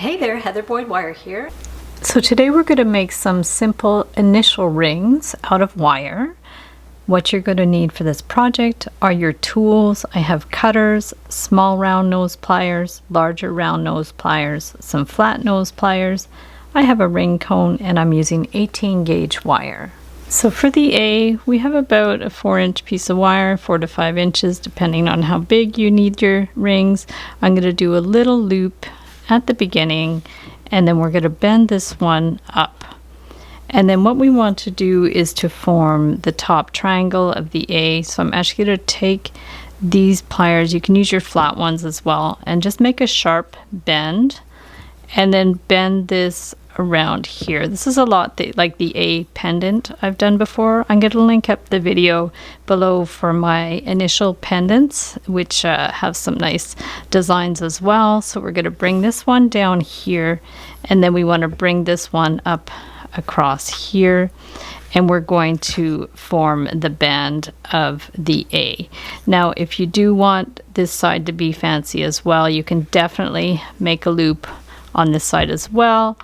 Hey there, Heather Boyd Wire here. So today we're going to make some simple initial rings out of wire. What you're going to need for this project are your tools. I have cutters, small round nose pliers, larger round nose pliers, some flat nose pliers. I have a ring cone and I'm using 18 gauge wire. So for the A, we have about a 4-inch piece of wire, 4 to 5 inches, depending on how big you need your rings. I'm going to do a little loop at the beginning, and then we're going to bend this one up. And then what we want to do is to form the top triangle of the A. So I'm actually going to take these pliers, you can use your flat ones as well, and just make a sharp bend, and then bend this around here. This is a lot like the A pendant I've done before. I'm going to link up the video below for my initial pendants, which have some nice designs as well. So we're going to bring this one down here, and then we want to bring this one up across here, and we're going to form the band of the A. Now if you do want this side to be fancy as well, you can definitely make a loop on this side as well.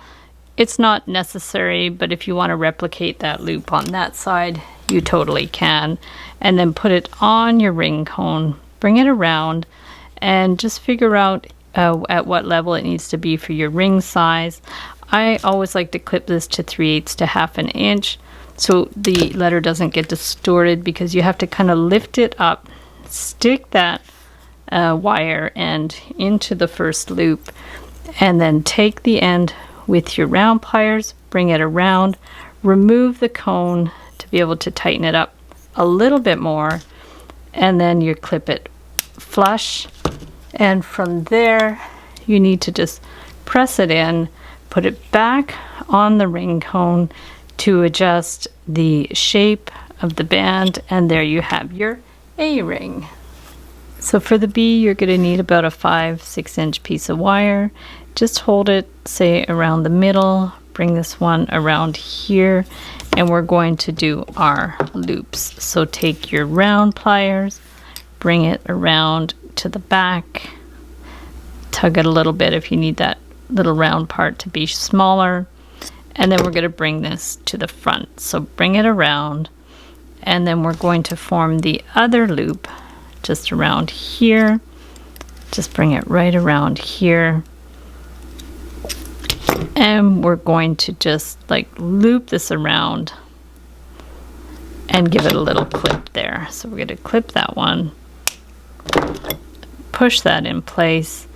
It's not necessary, but if you want to replicate that loop on that side, you totally can. And then put it on your ring cone, bring it around, and just figure out at what level it needs to be for your ring size. I always like to clip this to 3/8 to 1/2 inch so the letter doesn't get distorted, because you have to kind of lift it up, stick that wire end into the first loop, and then take the end with your round pliers, bring it around, remove the cone to be able to tighten it up a little bit more, and then you clip it flush. And from there, you need to just press it in, put it back on the ring cone to adjust the shape of the band, and there you have your A ring. So for the B, you're going to need about a 5-6 inch piece of wire. Just hold it, say, around the middle, bring this one around here, and we're going to do our loops. So take your round pliers, bring it around to the back, tug it a little bit if you need that little round part to be smaller, and then we're going to bring this to the front. So bring it around, and then we're going to form the other loop just around here. Just bring it right around here, and we're going to just like loop this around and give it a little clip there. So we're going to clip that one, push that in place,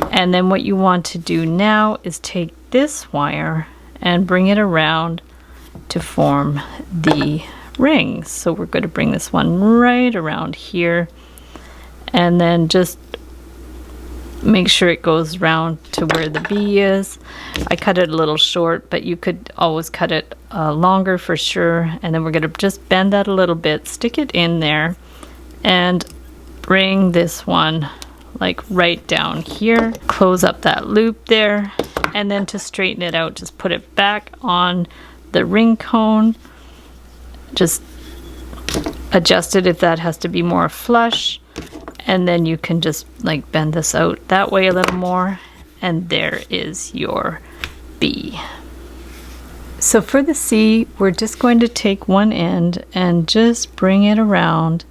and then what you want to do now is take this wire and bring it around to form the rings. So we're going to bring this one right around here, and then just make sure it goes round to where the B is. I cut it a little short, but you could always cut it longer for sure. And then we're going to just bend that a little bit, stick it in there, and bring this one like right down here. Close up that loop there, and then to straighten it out, just put it back on the ring cone. Just adjust it if that has to be more flush, and then you can just like bend this out that way a little more, and there is your B. So for the C, we're just going to take one end and just bring it around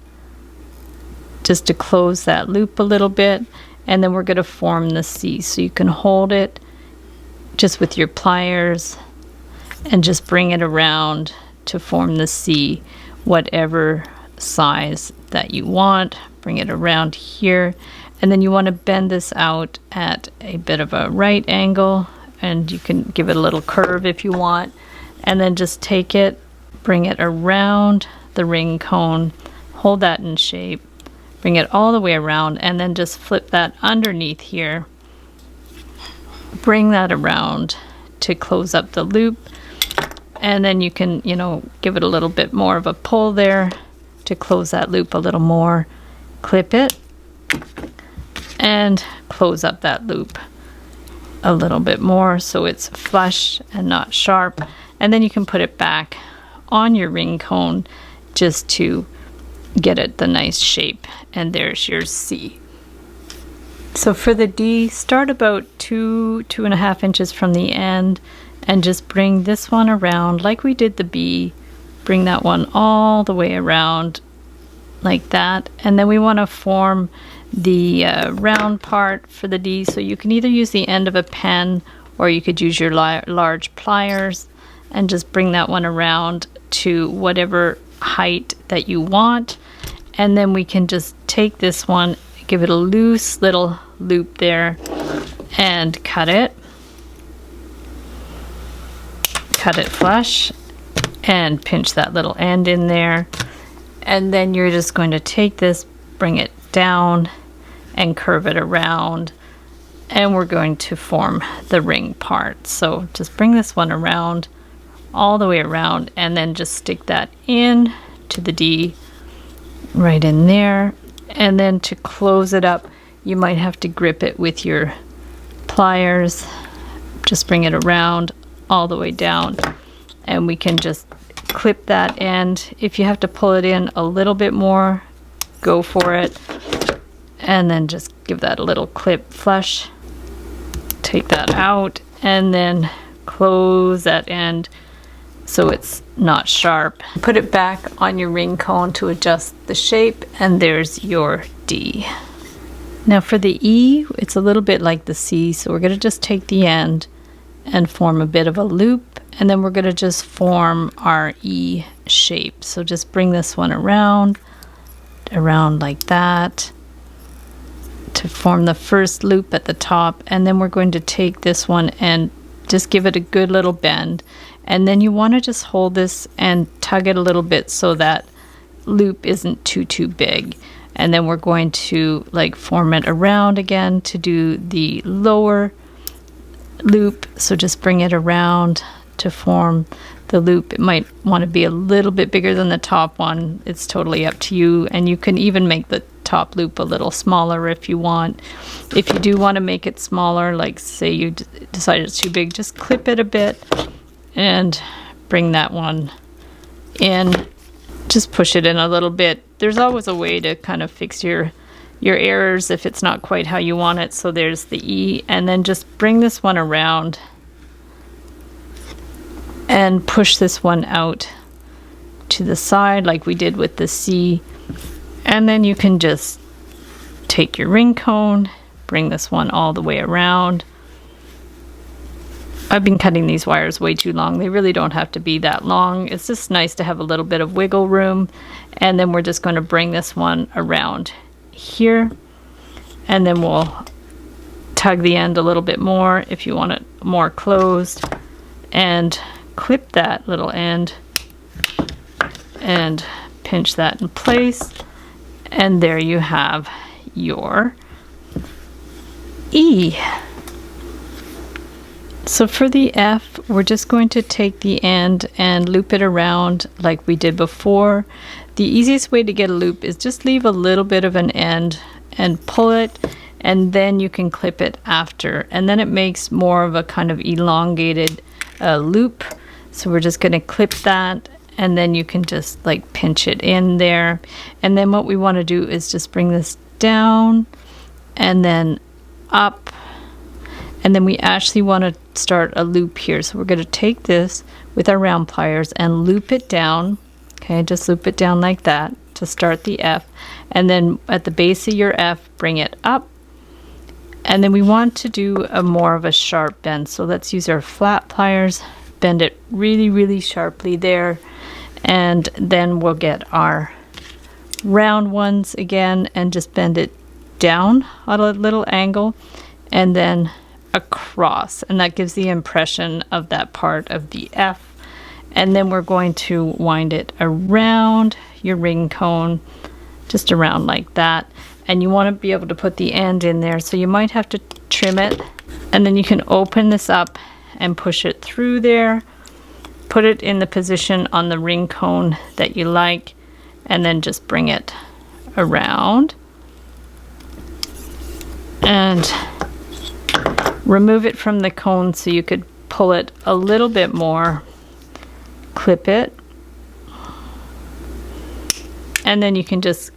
just to close that loop a little bit, and then we're going to form the C. So you can hold it just with your pliers and just bring it around to form the C, whatever size that you want. Bring it around here, and then you want to bend this out at a bit of a right angle, and you can give it a little curve if you want, and then just take it, bring it around the ring cone, hold that in shape, bring it all the way around, and then just flip that underneath here, bring that around to close up the loop, and then you can, you know, give it a little bit more of a pull there to close that loop a little more, clip it, and close up that loop a little bit more so it's flush and not sharp, and then you can put it back on your ring cone just to get it the nice shape, and there's your C. So for the D, start about 2.5 inches from the end and just bring this one around like we did the B. Bring that one all the way around like that. And then we want to form the round part for the D. So you can either use the end of a pen or you could use your large pliers and just bring that one around to whatever height that you want. And then we can just take this one, give it a loose little loop there and cut it flush and pinch that little end in there. And then you're just going to take this, bring it down and curve it around, and we're going to form the ring part. So just bring this one around, all the way around, and then just stick that in to the D right in there. And then to close it up, you might have to grip it with your pliers. Just bring it around all the way down, and we can just clip that end. If you have to pull it in a little bit more, go for it. And then just give that a little clip flush. Take that out and then close that end so it's not sharp. Put it back on your ring cone to adjust the shape, and there's your D. Now for the E, it's a little bit like the C, so we're going to just take the end and form a bit of a loop, and then we're going to just form our E shape. So just bring this one around like that to form the first loop at the top, and then we're going to take this one and just give it a good little bend. And then you want to just hold this and tug it a little bit so that loop isn't too big. And then we're going to like form it around again to do the lower loop. So just bring it around to form the loop. It might want to be a little bit bigger than the top one. It's totally up to you. And you can even make the top loop a little smaller if you want. If you do want to make it smaller, like say you decide it's too big, just clip it a bit and bring that one in. Just push it in a little bit. There's always a way to kind of fix your errors if it's not quite how you want it. So there's the E, and then just bring this one around and push this one out to the side like we did with the C. And then you can just take your ring cone, bring this one all the way around. I've been cutting these wires way too long. They really don't have to be that long. It's just nice to have a little bit of wiggle room. And then we're just going to bring this one around here. And then we'll tug the end a little bit more if you want it more closed. And clip that little end and pinch that in place. And there you have your E. So for the F, we're just going to take the end and loop it around like we did before. The easiest way to get a loop is just leave a little bit of an end and pull it, and then you can clip it after. And then it makes more of a kind of elongated loop. So we're just going to clip that, and then you can just like pinch it in there. And then what we want to do is just bring this down and then up. And then we actually want to start a loop here. So we're going to take this with our round pliers and loop it down. Okay, just loop it down like that to start the F. And then at the base of your F, bring it up. And then we want to do a more of a sharp bend. So let's use our flat pliers, bend it really, really sharply there. And then we'll get our round ones again and just bend it down at a little angle and then across, and that gives the impression of that part of the F. And then we're going to wind it around your ring cone, just around like that. And you want to be able to put the end in there, so you might have to trim it. And then you can open this up and push it through there, put it in the position on the ring cone that you like, and then just bring it around and remove it from the cone so you could pull it a little bit more, clip it, and then you can just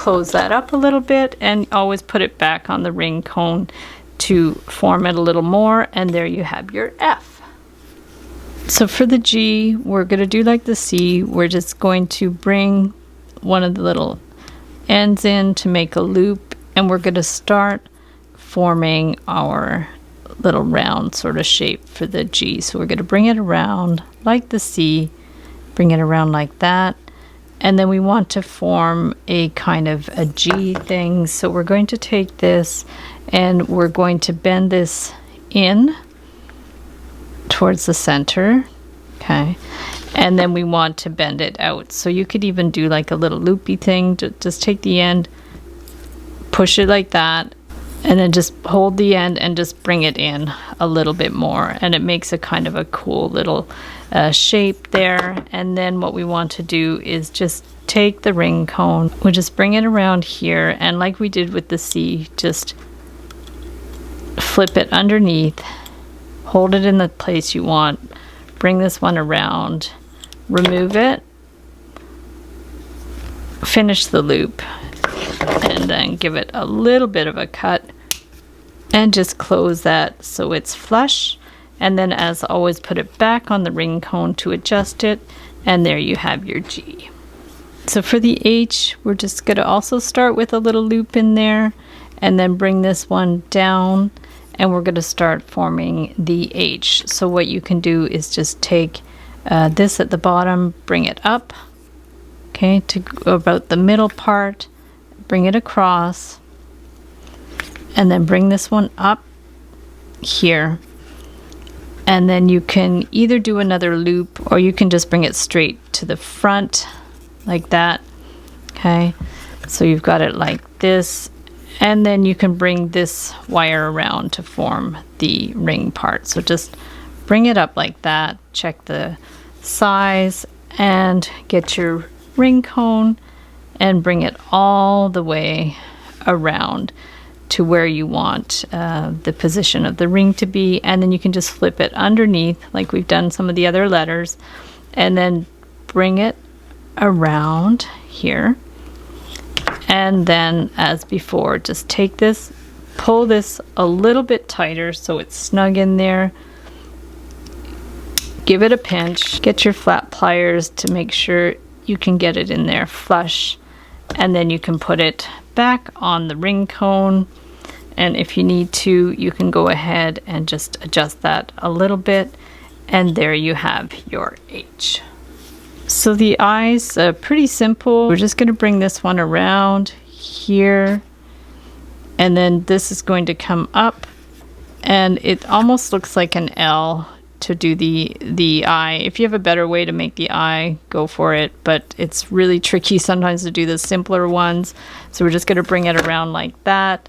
close that up a little bit and always put it back on the ring cone to form it a little more, and there you have your F. So for the G, we're going to do like the C. We're just going to bring one of the little ends in to make a loop, and we're going to start forming our little round sort of shape for the G. So we're going to bring it around like the C, bring it around like that, and then we want to form a kind of a G thing. So we're going to take this and we're going to bend this in towards the center, okay, and then we want to bend it out. So you could even do like a little loopy thing. Just take the end, push it like that, and then just hold the end and just bring it in a little bit more, and it makes a kind of a cool little shape there. And then what we want to do is just take the ring cone, we'll just bring it around here, and like we did with the C, just flip it underneath, hold it in the place you want, bring this one around, remove it, finish the loop, and then give it a little bit of a cut and just close that so it's flush. And then, as always, put it back on the ring cone to adjust it, and there you have your G. So for the H, we're just going to also start with a little loop in there and then bring this one down, and we're going to start forming the H. So what you can do is just take this at the bottom, bring it up, okay, to about the middle part, bring it across, and then bring this one up here. And then you can either do another loop, or you can just bring it straight to the front like that, okay? So you've got it like this, and then you can bring this wire around to form the ring part. So just bring it up like that, check the size, and get your ring cone and bring it all the way around to where you want the position of the ring to be. And then you can just flip it underneath like we've done some of the other letters, and then bring it around here. And then, as before, just take this, pull this a little bit tighter so it's snug in there, give it a pinch, get your flat pliers to make sure you can get it in there flush, and then you can put it back on the ring cone. And if you need to, you can go ahead and just adjust that a little bit, and there you have your H. So the eyes are pretty simple. We're just going to bring this one around here, and then this is going to come up, and it almost looks like an L to do the eye. If you have a better way to make the eye, go for it, but it's really tricky sometimes to do the simpler ones. So we're just going to bring it around like that.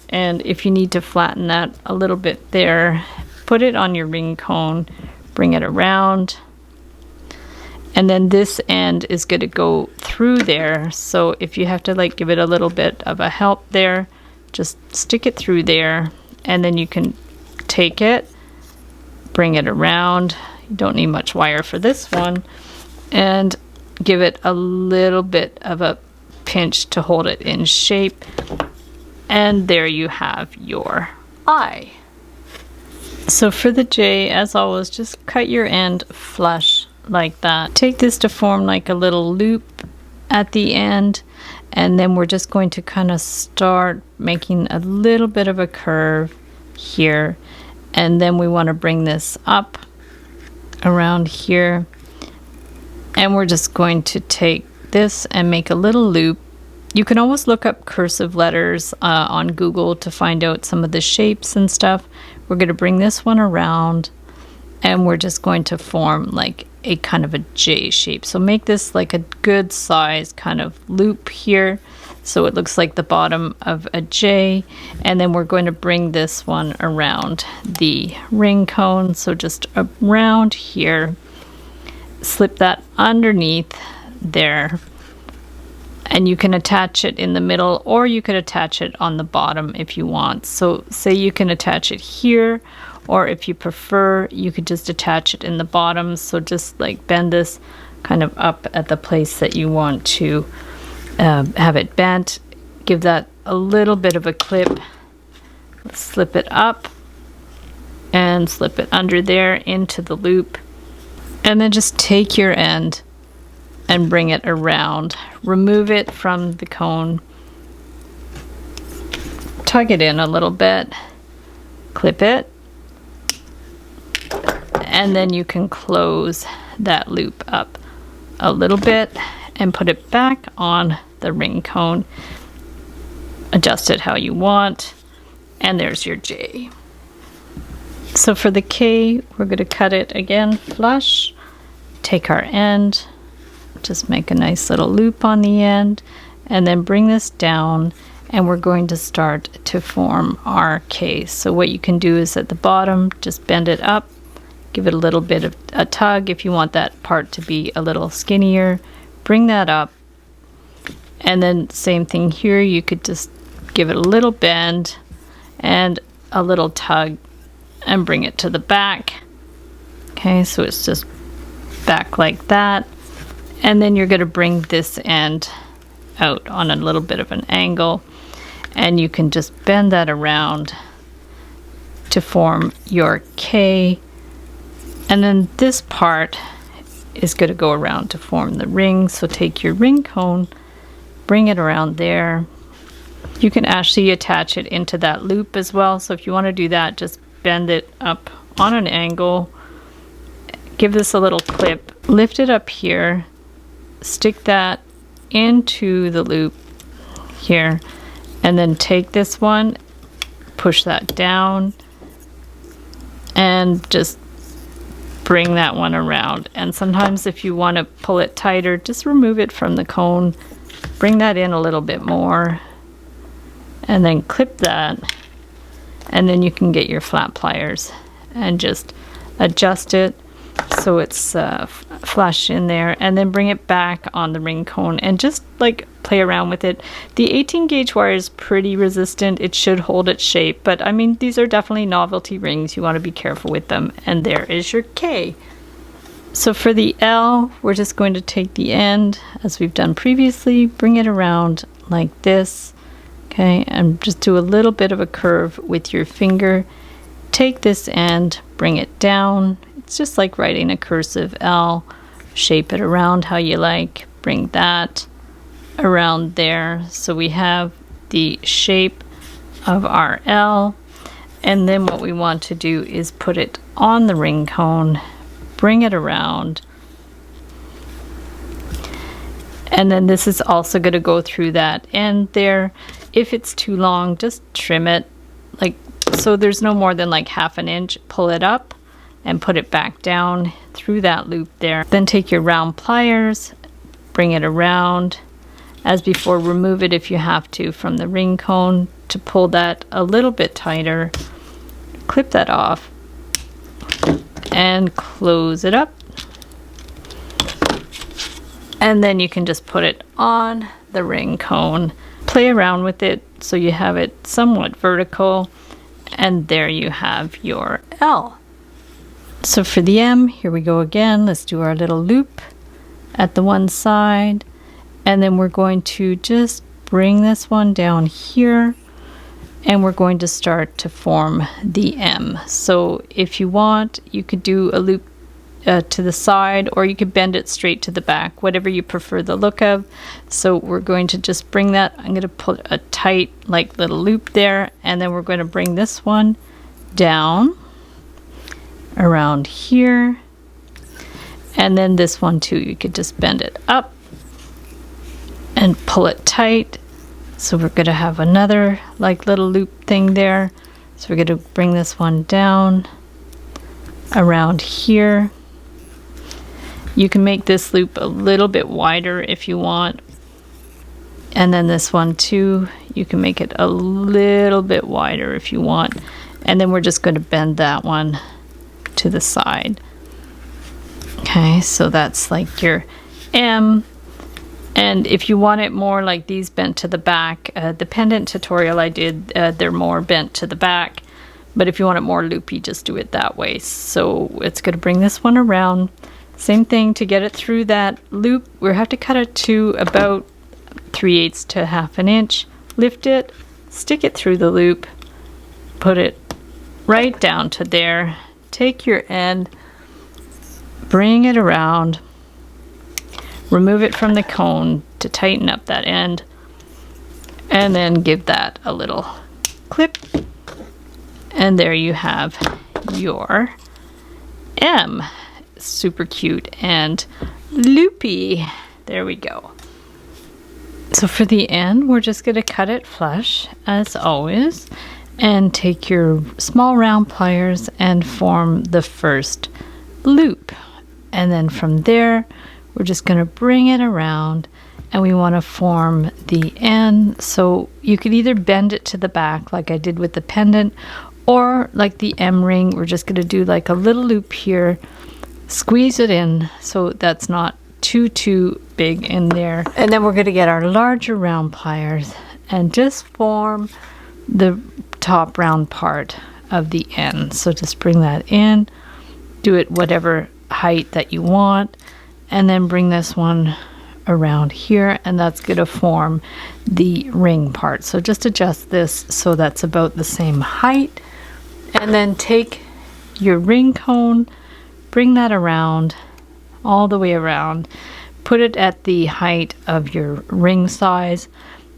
And if you need to flatten that a little bit there, put it on your ring cone, bring it around, and then this end is going to go through there. So if you have to like give it a little bit of a help there, just stick it through there, and then you can take it, bring it around. You don't need much wire for this one, and give it a little bit of a pinch to hold it in shape. And there you have your I. So for the J, as always, just cut your end flush like that. Take this to form like a little loop at the end, and then we're just going to kind of start making a little bit of a curve here, and then we want to bring this up around here, and we're just going to take this and make a little loop. You can always look up cursive letters on Google to find out some of the shapes and stuff. We're going to bring this one around, and we're just going to form like a kind of a J shape. So make this like a good size kind of loop here, so it looks like the bottom of a J. And then we're going to bring this one around the ring cone, so just around here, slip that underneath there, and you can attach it in the middle, or you could attach it on the bottom if you want. So say you can attach it here, or if you prefer, you could just attach it in the bottom. So just like bend this kind of up at the place that you want to have it bent. Give that a little bit of a clip. Slip it up and slip it under there into the loop. And then just take your end and bring it around. Remove it from the cone. Tug it in a little bit. Clip it. And then you can close that loop up a little bit and put it back on the ring cone. Adjust it how you want. And there's your J. So for the K, we're going to cut it again flush. Take our end. Just make a nice little loop on the end. And then bring this down. And we're going to start to form our K. So what you can do is at the bottom, just bend it up. Give it a little bit of a tug if you want that part to be a little skinnier. Bring that up. And then same thing here. You could just give it a little bend and a little tug and bring it to the back. Okay, so it's just back like that. And then you're going to bring this end out on a little bit of an angle. And you can just bend that around to form your K. And then this part is going to go around to form the ring. So take your ring cone, bring it around there. You can actually attach it into that loop as well. So if you want to do that, just bend it up on an angle. Give this a little clip. Lift it up here. Stick that into the loop here. And then take this one, push that down, and just bring that one around. And sometimes if you want to pull it tighter, just remove it from the cone. Bring that in a little bit more. And then clip that. And then you can get your flat pliers and just adjust it so it's flush in there, and then bring it back on the ring cone and just like play around with it. The 18 gauge wire is pretty resistant. It should hold its shape, but I mean, these are definitely novelty rings. You want to be careful with them. And there is your K. So for the L, we're just going to take the end as we've done previously, bring it around like this. Okay, and just do a little bit of a curve with your finger. Take this end, bring it down. It's just like writing a cursive L. Shape it around how you like. Bring that around there. So we have the shape of our L. And then what we want to do is put it on the ring cone. Bring it around. And then this is also going to go through that end there. If it's too long, just trim it. Like, so there's no more than like 1/2 inch. Pull it up and put it back down through that loop there. Then take your round pliers, bring it around. As before, remove it if you have to from the ring cone to pull that a little bit tighter. Clip that off and close it up. And then you can just put it on the ring cone. Play around with it so you have it somewhat vertical. And there you have your L. So for the M, here we go again. Let's do our little loop at the one side. And then we're going to just bring this one down here. And we're going to start to form the M. So if you want, you could do a loop to the side, or you could bend it straight to the back, whatever you prefer the look of. So we're going to just bring that. I'm going to put a tight like little loop there, and then we're going to bring this one down around here, and then this one too. You could just bend it up and pull it tight. So we're going to have another like little loop thing there. So we're going to bring this one down around here. You can make this loop a little bit wider if you want. And then this one too, you can make it a little bit wider if you want. And then we're just going to bend that one to the side. Okay, so that's like your M. And if you want it more like these bent to the back, the pendant tutorial I did, they're more bent to the back. But if you want it more loopy, just do it that way. So it's going to bring this one around. Same thing to get it through that loop. We have to cut it to about 3/8 to 1/2 inch, lift it, stick it through the loop, put it right down to there, take your end, bring it around, remove it from the cone to tighten up that end, and then give that a little clip, and there you have your M. Super cute and loopy. There we go. So for the end, we're just going to cut it flush as always, and take your small round pliers and form the first loop. And then from there, we're just going to bring it around, and we want to form the end. So you could either bend it to the back like I did with the pendant, or like the M ring, we're just going to do like a little loop here, squeeze it in so that's not too big in there. And then we're going to get our larger round pliers and just form the top round part of the end. So just bring that in, do it whatever height that you want, and then bring this one around here, and that's going to form the ring part. So just adjust this so that's about the same height, and then take your ring cone, bring that around, all the way around, put it at the height of your ring size,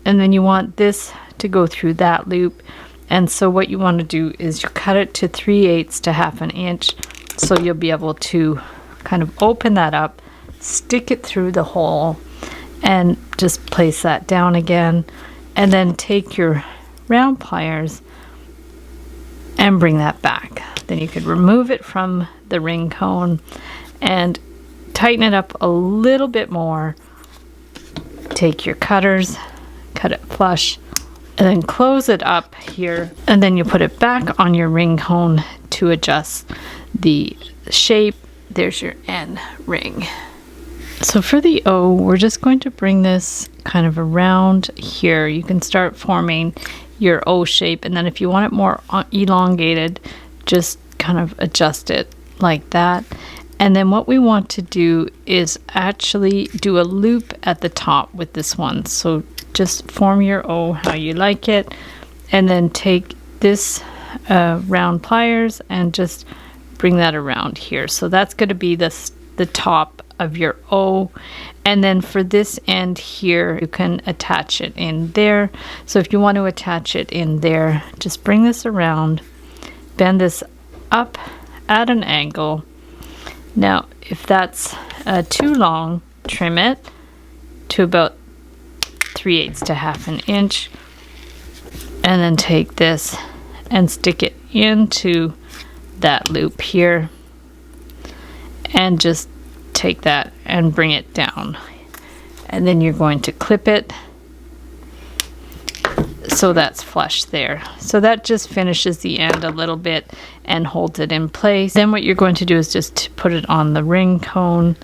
and then you want this to go through that loop. And so what you want to do is you cut it to 3/8 to 1/2 inch, so you'll be able to kind of open that up, stick it through the hole, and just place that down again, and then take your round pliers and bring that back. Then you could remove it from the ring cone and tighten it up a little bit more. Take your cutters, cut it flush, and then close it up here, and then you put it back on your ring cone to adjust the shape. There's your N ring. So for the O, we're just going to bring this kind of around here. You can start forming your O shape, and then if you want it more elongated, just kind of adjust it like that. And then what we want to do is actually do a loop at the top with this one. So just form your O how you like it, and then take this round pliers and just bring that around here. So that's going to be the top of your O. And then for this end here, you can attach it in there. So if you want to attach it in there, just bring this around, bend this up at an angle. Now if that's too long, trim it to about 3/8 to 1/2 inch, and then take this and stick it into that loop here, and just take that and bring it down, and then you're going to clip it so that's flush there. So that just finishes the end a little bit and holds it in place. Then what you're going to do is just put it on the ring cone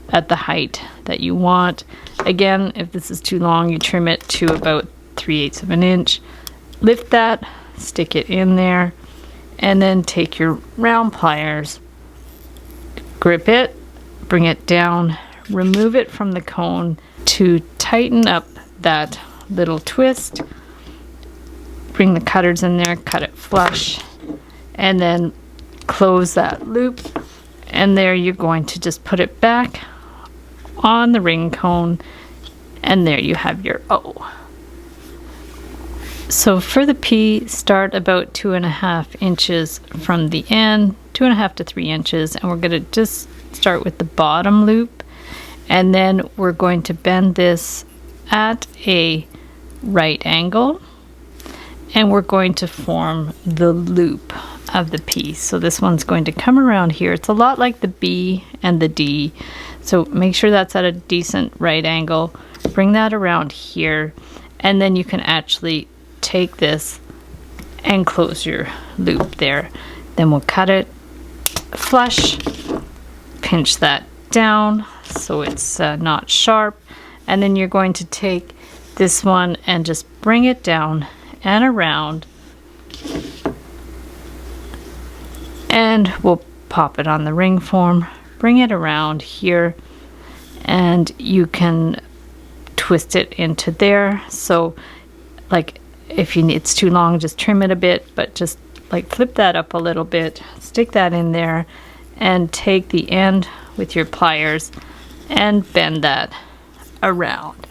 at the height that you want. Again, if this is too long, you trim it to about 3/8 of an inch, lift that, stick it in there, and then take your round pliers, grip it, bring it down, remove it from the cone to tighten up that little twist, bring the cutters in there, cut it flush, and then close that loop, and there you're going to just put it back on the ring cone, and there you have your O. So for the P, start about 2.5 inches from the end, 2.5 to 3 inches, and we're going to just start with the bottom loop, and then we're going to bend this at a right angle, and we're going to form the loop of the P. So this one's going to come around here. It's a lot like the B and the D, so make sure that's at a decent right angle. Bring that around here, and then you can actually take this and close your loop there. Then we'll cut it flush, pinch that down so it's not sharp, and then you're going to take this one and just bring it down and around, and we'll pop it on the ring form, bring it around here, and you can twist it into there. So like if you need, it's too long, just trim it a bit, but just like flip that up a little bit, stick that in there, and take the end with your pliers and bend that around.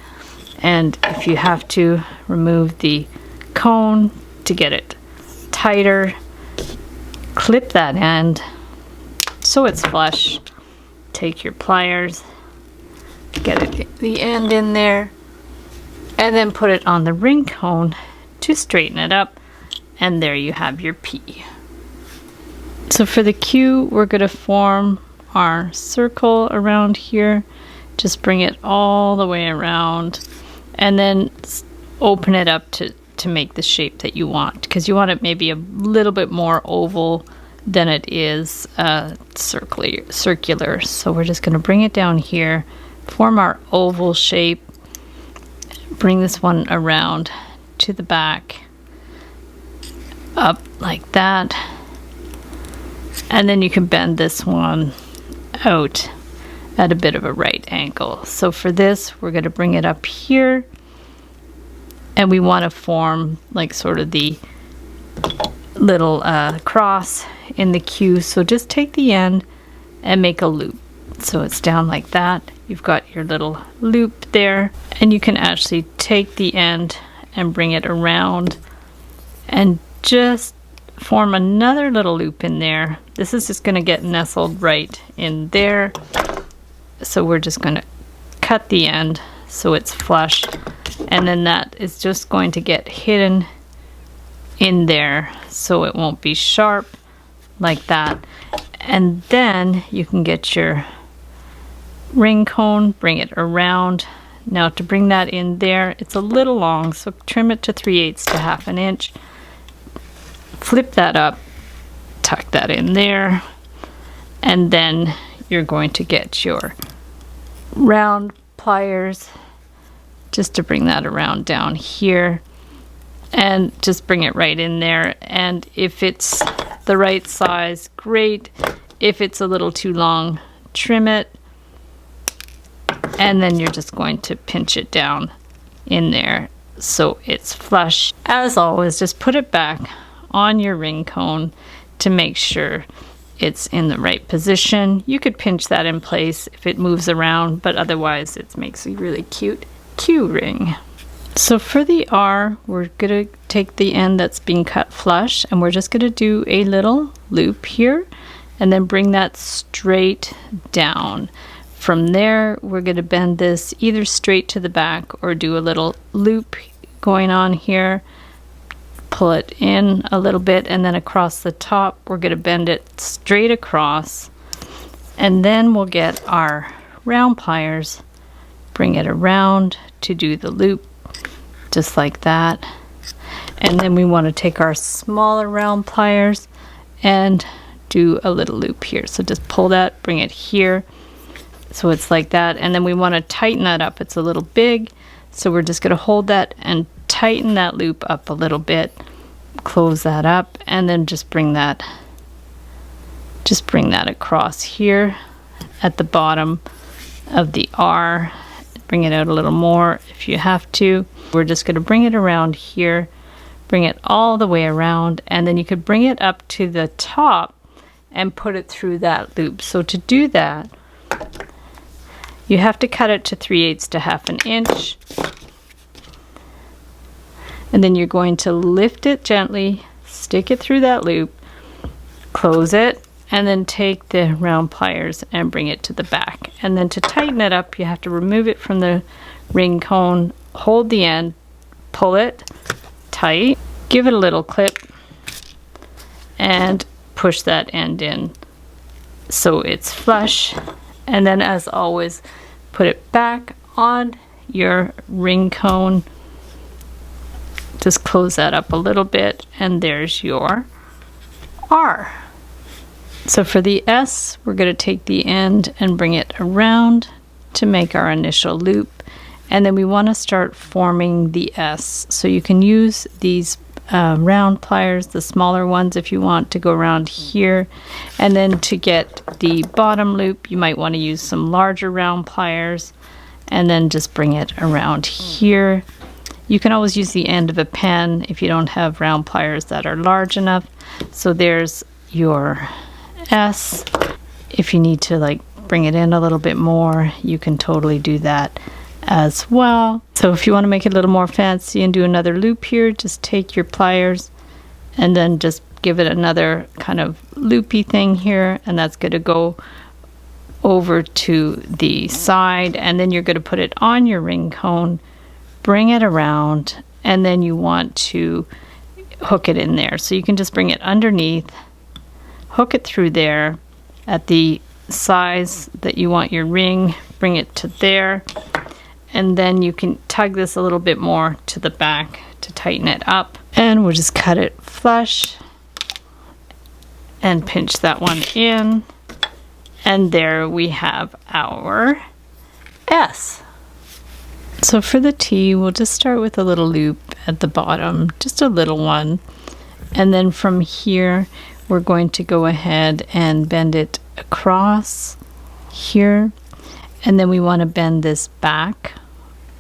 And if you have to remove the cone to get it tighter, clip that end so it's flush. Take your pliers, get it, the end in there, and then put it on the ring cone to straighten it up, and there you have your P. So for the Q, we're going to form our circle around here. Just bring it all the way around, and then open it up to make the shape that you want, because you want it maybe a little bit more oval than it is circular. So we're just going to bring it down here, form our oval shape, bring this one around to the back, up like that, and then you can bend this one out at a bit of a right angle. So for this, we're going to bring it up here, and we want to form like sort of the little cross in the Q. So just take the end and make a loop. So it's down like that. You've got your little loop there, and you can actually take the end and bring it around and just form another little loop in there. This is just going to get nestled right in there. So we're just going to cut the end so it's flush, and then that is just going to get hidden in there so it won't be sharp like that. And then you can get your ring cone, bring it around. Now to bring that in there, it's a little long, so trim it to 3/8 to 1/2 inch. Flip that up, tuck that in there, and then you're going to get your round pliers just to bring that around down here, and just bring it right in there. And if it's the right size, great. If it's a little too long, trim it, and then you're just going to pinch it down in there so it's flush. As always, just put it back on your ring cone to make sure it's in the right position. You could pinch that in place if it moves around, but otherwise it makes a really cute Q ring. So for the R, we're going to take the end that's being cut flush, and we're just going to do a little loop here and then bring that straight down. From there, we're going to bend this either straight to the back or do a little loop going on here. Pull it in a little bit, and then across the top, we're going to bend it straight across. And then we'll get our round pliers, bring it around to do the loop, just like that. And then we want to take our smaller round pliers and do a little loop here. So just pull that, bring it here, so it's like that. And then we want to tighten that up. It's a little big, so we're just going to hold that and tighten that loop up a little bit, close that up, and then just bring that across here at the bottom of the R. Bring it out a little more if you have to. We're just going to bring it around here, bring it all the way around, and then you could bring it up to the top and put it through that loop. So to do that, you have to cut it to 3/8 to 1/2 inch. And then you're going to lift it gently, stick it through that loop, close it, and then take the round pliers and bring it to the back. And then to tighten it up, you have to remove it from the ring cone, hold the end, pull it tight, give it a little clip, and push that end in so it's flush. And then, as always, put it back on your ring cone. Just close that up a little bit, and there's your R. So for the S, we're going to take the end and bring it around to make our initial loop, and then we want to start forming the S. So you can use these round pliers, the smaller ones, if you want to go around here. And then to get the bottom loop, you might want to use some larger round pliers, and then just bring it around here. You can always use the end of a pen if you don't have round pliers that are large enough. So there's your S. If you need to like bring it in a little bit more, you can totally do that as well. So if you want to make it a little more fancy and do another loop here, just take your pliers and then just give it another kind of loopy thing here, and that's going to go over to the side, and then you're going to put it on your ring cone, bring it around, and then you want to hook it in there. So you can just bring it underneath, hook it through there at the size that you want your ring, bring it to there, and then you can tug this a little bit more to the back to tighten it up, and we'll just cut it flush and pinch that one in, and there we have our S. So for the T, we'll just start with a little loop at the bottom, just a little one, and then from here we're going to go ahead and bend it across here, and then we want to bend this back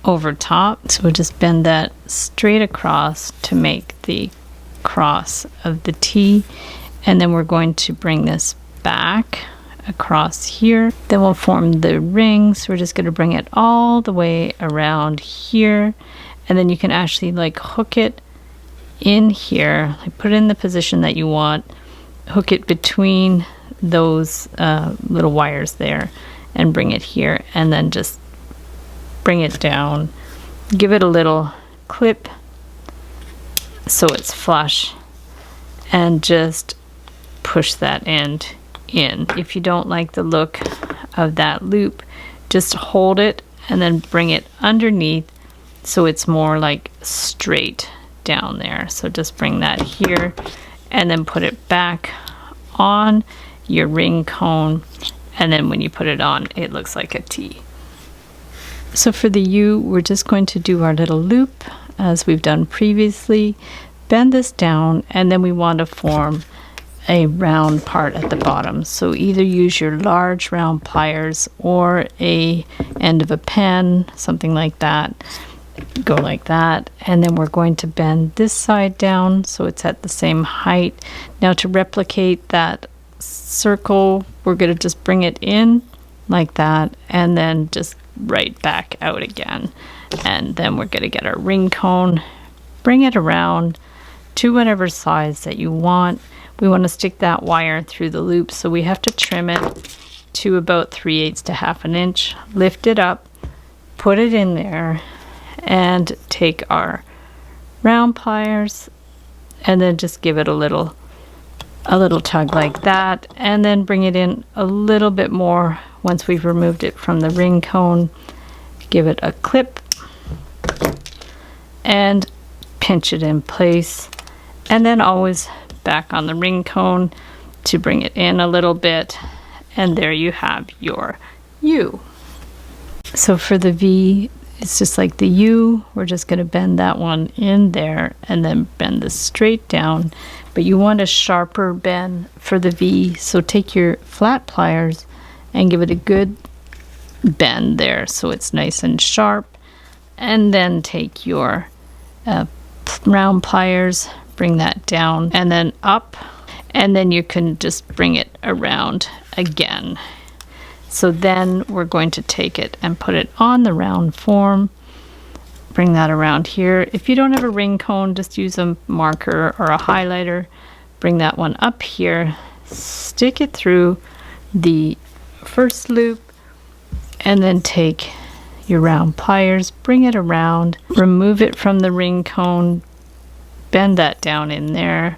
over top. So we'll just bend that straight across to make the cross of the T, and then we're going to bring this back across here. Then we'll form the ring. So we're just going to bring it all the way around here, and then you can actually like hook it in here, like put it in the position that you want, hook it between those little wires there and bring it here, and then just bring it down, give it a little clip so it's flush, and just push that end in. If you don't like the look of that loop, just hold it and then bring it underneath so it's more like straight down there. So just bring that here and then put it back on your ring cone, and then when you put it on, it looks like a T. So for the U, we're just going to do our little loop as we've done previously, bend this down, and then we want to form a round part at the bottom. So either use your large round pliers or a end of a pen, something like that. Go like that, and then we're going to bend this side down so it's at the same height. Now to replicate that circle, we're going to just bring it in like that, and then just right back out again, and then we're going to get our ring cone, bring it around to whatever size that you want. We want to stick that wire through the loop, so we have to trim it to about 3/8 to 1/2 inch. Lift it up, put it in there, and take our round pliers and then just give it a little tug like that, and then bring it in a little bit more once we've removed it from the ring cone. Give it a clip and pinch it in place, and then always back on the ring cone to bring it in a little bit, and there you have your U. So for the V, it's just like the U. We're just going to bend that one in there and then bend this straight down, but you want a sharper bend for the V, so take your flat pliers and give it a good bend there so it's nice and sharp, and then take your round pliers, bring that down and then up, and then you can just bring it around again. So then we're going to take it and put it on the round form, bring that around here. If you don't have a ring cone, just use a marker or a highlighter, bring that one up here, stick it through the first loop, and then take your round pliers, bring it around, remove it from the ring cone, bend that down in there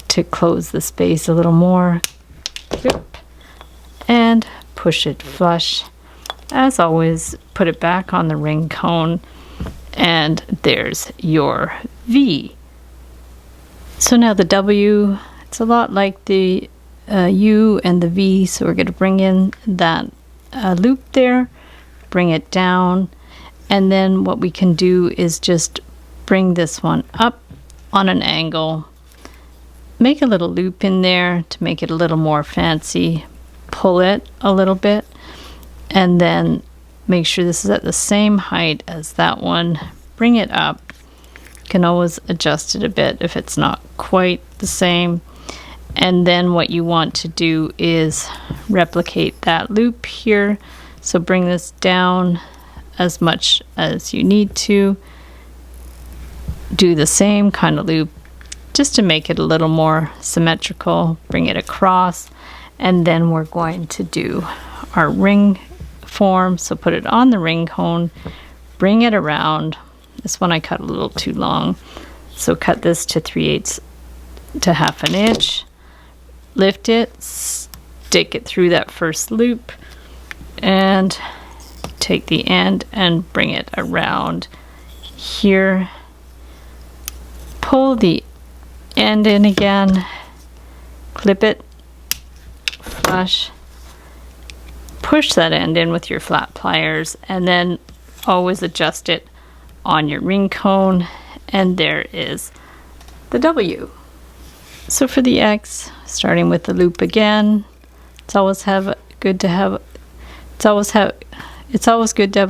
to close the space a little more, and push it flush. As always, put it back on the ring cone, and there's your V. So now the W, it's a lot like the U and the V, so we're going to bring in that loop there, bring it down, and then what we can do is just bring this one up on an angle, make a little loop in there to make it a little more fancy, pull it a little bit, and then make sure this is at the same height as that one. Bring it up. You can always adjust it a bit if it's not quite the same. And then what you want to do is replicate that loop here. So bring this down as much as you need to. Do the same kind of loop just to make it a little more symmetrical. Bring it across, and then we're going to do our ring form. So put it on the ring cone, bring it around. This one I cut a little too long, so cut this to 3/8 to 1/2 inch. Lift it, stick it through that first loop, and take the end and bring it around here. Pull the end in again, clip it flush, push that end in with your flat pliers, and then always adjust it on your ring cone, and there is the W. So for the X, starting with the loop again, it's always good to have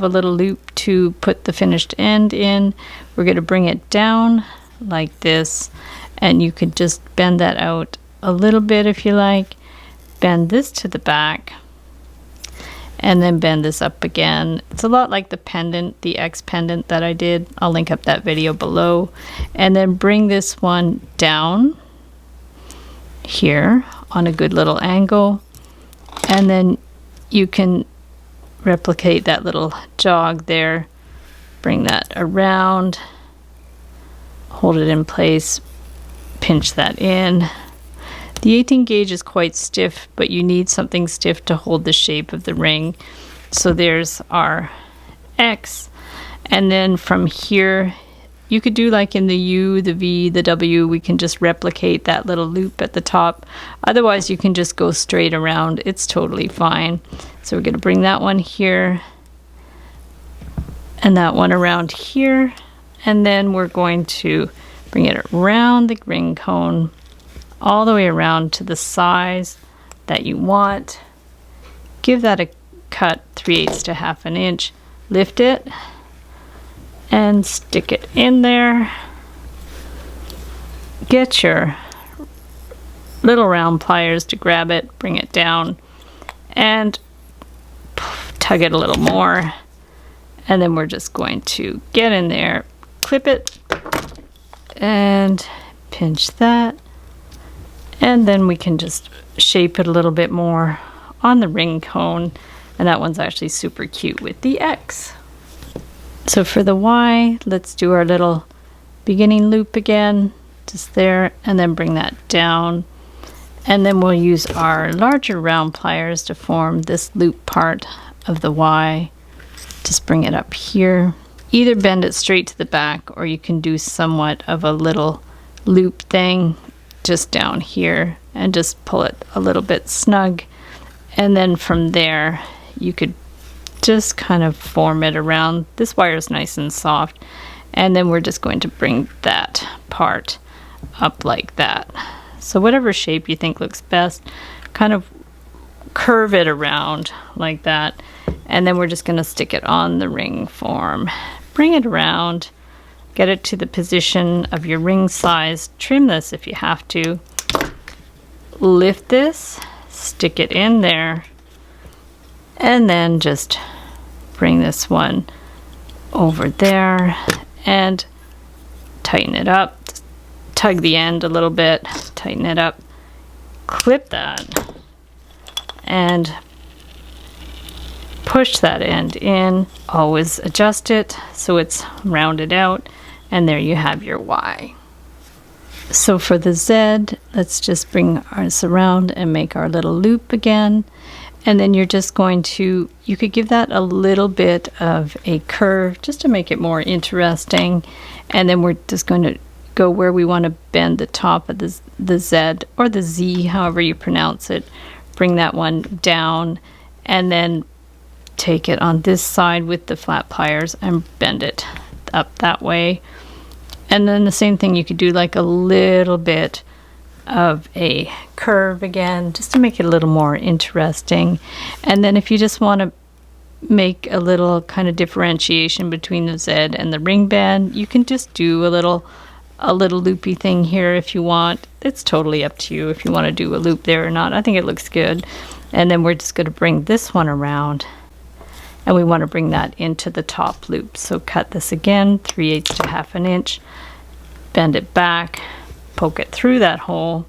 a little loop to put the finished end in. We're going to bring it down like this, and you could just bend that out a little bit if you like. Bend this to the back, and then bend this up again. It's a lot like the pendant, the X pendant that I did. I'll link up that video below. And then bring this one down here on a good little angle, and then you can replicate that little jog there. Bring that around, hold it in place, pinch that in. The 18 gauge is quite stiff, but you need something stiff to hold the shape of the ring. So there's our X, and then from here you could do like in the U, the V, the W. We can just replicate that little loop at the top. Otherwise you can just go straight around. It's totally fine. So we're going to bring that one here and that one around here, and then we're going to bring it around the ring cone all the way around to the size that you want. Give that a cut 3/8 to 1/2 inch. Lift it and stick it in there. Get your little round pliers to grab it, bring it down, and tug it a little more. And then we're just going to get in there, clip it, and pinch that. And then we can just shape it a little bit more on the ring cone. And that one's actually super cute with the X. So for the Y, let's do our little beginning loop again, just there, and then bring that down. And then we'll use our larger round pliers to form this loop part of the Y. Just bring it up here. Either bend it straight to the back, or you can do somewhat of a little loop thing just down here and just pull it a little bit snug. And then from there, you could just kind of form it around. This wire is nice and soft. And then we're just going to bring that part up like that. So whatever shape you think looks best, kind of curve it around like that. And then we're just going to stick it on the ring form. Bring it around, get it to the position of your ring size. Trim this if you have to. Lift this, stick it in there, and then just bring this one over there and tighten it up. Tug the end a little bit, tighten it up, clip that, and push that end in. Always adjust it so it's rounded out, and there you have your Y. So for the Z, let's just bring ours around and make our little loop again. And then you're just going to, you could give that a little bit of a curve just to make it more interesting. And then we're just going to go where we want to bend the top of the Z or the Z, however you pronounce it. Bring that one down, and then take it on this side with the flat pliers and bend it up that way. And then the same thing, you could do like a little bit of a curve again, just to make it a little more interesting. And then if you just want to make a little kind of differentiation between the Z and the ring band, you can just do a little loopy thing here if you want. It's totally up to you if you want to do a loop there or not. I think it looks good. And then we're just going to bring this one around, and we want to bring that into the top loop. So cut this again, 3/8 to 1/2 inch, bend it back, poke it through that hole,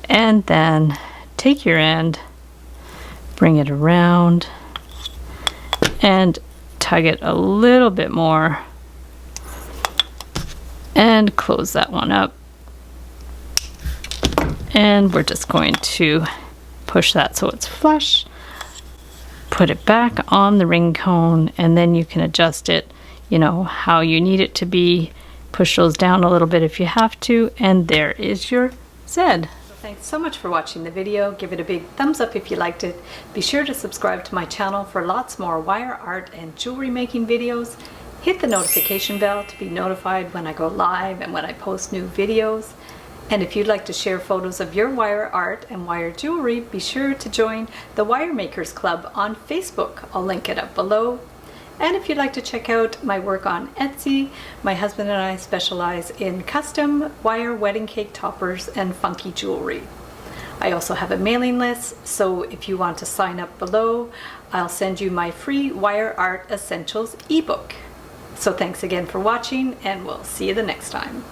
and then take your end, bring it around, and tug it a little bit more and close that one up. And we're just going to push that so it's flush, put it back on the ring cone, and then you can adjust it, you know, how you need it to be. Push those down a little bit if you have to, and there is your Z. Thanks so much for watching the video. Give it a big thumbs up if you liked it. Be sure to subscribe to my channel for lots more wire art and jewelry making videos. Hit the notification bell to be notified when I go live and when I post new videos. And if you'd like to share photos of your wire art and wire jewelry, be sure to join the Wire Makers Club on Facebook. I'll link it up below. And if you'd like to check out my work on Etsy, my husband and I specialize in custom wire wedding cake toppers and funky jewelry. I also have a mailing list, so if you want to sign up below, I'll send you my free Wire Art Essentials ebook. So thanks again for watching, and we'll see you the next time.